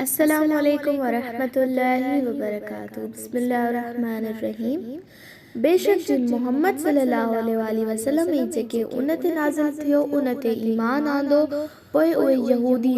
अस्सलामुअलैकुम वरहमतुल्लाहि वबरकातुहू। बिस्मिल्लाहिर्रहमानिर्रहीम। बेशक जिन मोहम्मद सल्लल्लाहु अलैहि वसल्लम ऐं जेके उन ते नाज़िल थियो उन ते ईमान आंदो, पोइ उहे यहूदी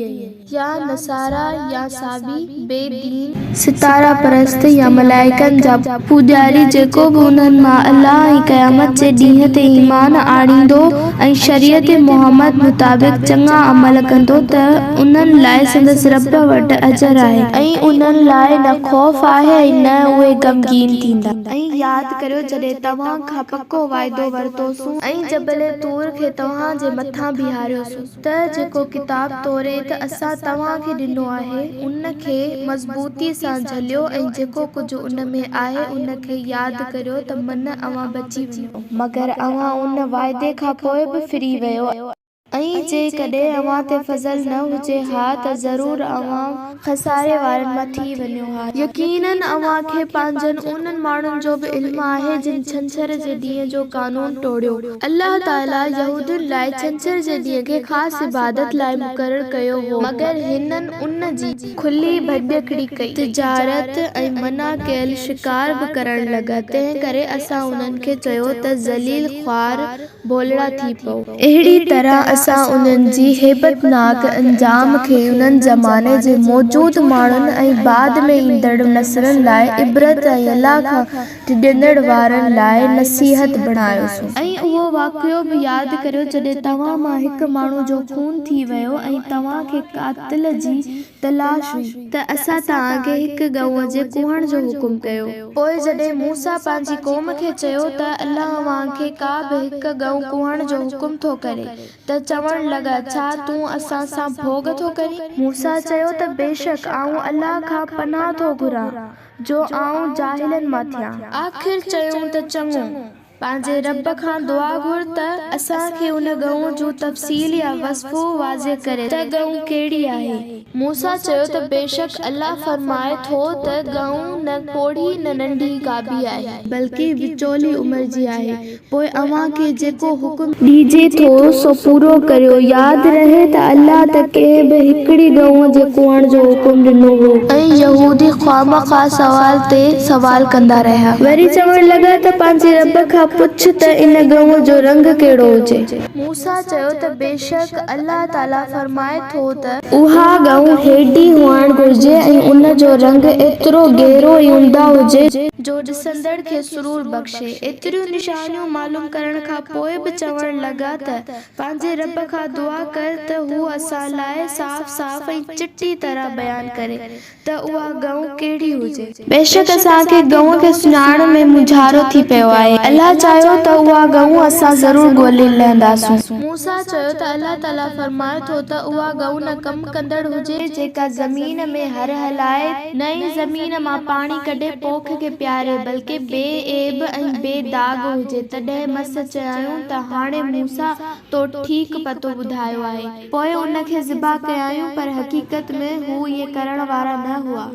या नसारा या साबी बेदीन सितारा परस्त या मलाइकनि जा पूॼारी जेको बि उन्हनि मां अल्लाह ऐं क़यामत जे ॾींहं ते ईमान आणींदो ऐं शरीयत मुहम्मद मुताबिक़ चङा अमल कंदो त उन्हनि लाइ संदसि रब वटि अजर आहे ऐं उन्हनि लाइ न ख़ौफ़ आहे ऐं न उहे ग़मगीन थींदा। ऐं यादि करियो जॾहिं तव्हां खां पको वाइदो वरितोसीं ऐं जबल तूर खे तव्हां जे मथां बीहारियोसीं त जेको किताब तौरेत असां तव्हां खे ॾिनो आहे उन खे मज़बूती सां झलियो ऐं जेको कुझु उन में आहे उन खे यादि करियो त मन अव्हां बची वञो, मगर अव्हां उन वाइदे खां पोइ बि फिरी वियो ऐं जेकॾहिं अव्हां ते फज़ल न हुजे हा त ज़रूर अव्हां खसारे वारनि मां थी वञो हा। यकीनन अव्हां खे पंहिंजनि उन्हनि माण्हुनि जो बि इल्मु आहे जिन छंछर जे ॾींहं जो कानून तोड़ियो। अल्लाह ताला यहूदियुनि लाइ छंछर जे ॾींहं खे ख़ासि इबादत लाइ मुक़ररु कयो हो, मगर हिननि उन जी खुली भॼकड़ी कई, तिजारत ऐं मना कयल शिकार बि करण लॻा। तंहिं करे असां उन्हनि खे चयो त ज़लील ख्वार भोलड़ा थी पओ। अहिड़ी तरह असां उन्हनि जी हेबतनाक अंजाम खे उन्हनि ज़माने जे मौजूदु माण्हुनि ऐं बाद में ईंदड़ नसलनि लाइ इबरत ऐं अल्लाह खां टिॼंदड़ वारनि लाइ नसीहत बणायोसीं। ऐं उहो वाक़ियो बि यादि करियो जॾहिं तव्हां मां हिकु माण्हू जो खून थी वियो ऐं तव्हां खे क़ातिल जी तलाश हुई त असां तव्हां खे हिकु गऊं जे कुहण जो हुकुम कयो। पोइ जॾहिं मूसा पंहिंजी क़ौम खे चयो त अल्लाह अव्हां खे का बि हिकु गऊं कुहण जो हुकुम थो करे त चवण लॻा छा तूं असां सां भोग थो करीं? मूसा चयो त बेशक आऊं अल्लाह खां पनाह थो घुरां जो आऊं जाहिलनि मां थियां। आख़िर चयूं त चङो, पंहिंजे रब खां दुआ घुर त असां खे उन गऊं जूं तफ़सील या वस्फ़ो वाज़े करे त गऊं कहिड़ी आहे। मूसा चयो त बेशक अल्लाह फरमाए थो त गऊं न पोढ़ी न नंढी का बि आहे, बल्कि विचोली उमिरि जी आहे। पोइ अव्हां खे जेको हुकुम ॾिजे थो सो पूरो करियो। यादि रहे त अल्लाह त कंहिं बि हिकिड़ी गऊं जे कुहण जो हुकुम ॾिनो हो ऐं यहूदी ख़्वामख़्वाह सवाल ते सवाल कंदा रहिया। वरी चवण लॻा त पंहिंजे रब खां पुछ त इन गऊं जो रंग कहिड़ो हुजे। मूसा चयो त बेशक अल्लाह ताला फरमाए थो त उहा गऊं हेॾी हुअण घुर्जे ऐं उन जो रंग एतिरो गहरो ऐं उम्दा हुजे जो ॾिसंदड़ खे सुरूर बख़्शे। एतिरियूं निशानियूं मालूम करण खां पोइ बि चवण लॻा त पंहिंजे रब खां दुआ कर त हू असां लाइ साफ़ साफ़ ऐं चिटी तरह बयान करे त उहा गऊं कहिड़ी हुजे। बेशक असां खे गऊं खे सुञाणण में मुझारो थी पियो आहे। अल्लाह चाहियो त उहा गऊं असां ज़रूर ॻोल्हे लहंदासूं। मूसा चयो त अल्लाह ताला फरमाए थो त उहा गऊं न कम कंदड़ हुजे जेका ज़मीन में हर हलाए नई ज़मीन मां पाणी कढे पोख खे प्यारे, बल्कि बेऐब ऐं बेदाग हुजे। तॾहिं मस चयाऊं त हाणे मूसा तो ठीकु पतो ॿुधायो आहे। पोइ उन खे ज़िबा कयायूं पर हक़ीक़त में हू इहे करण वारा न हुआ।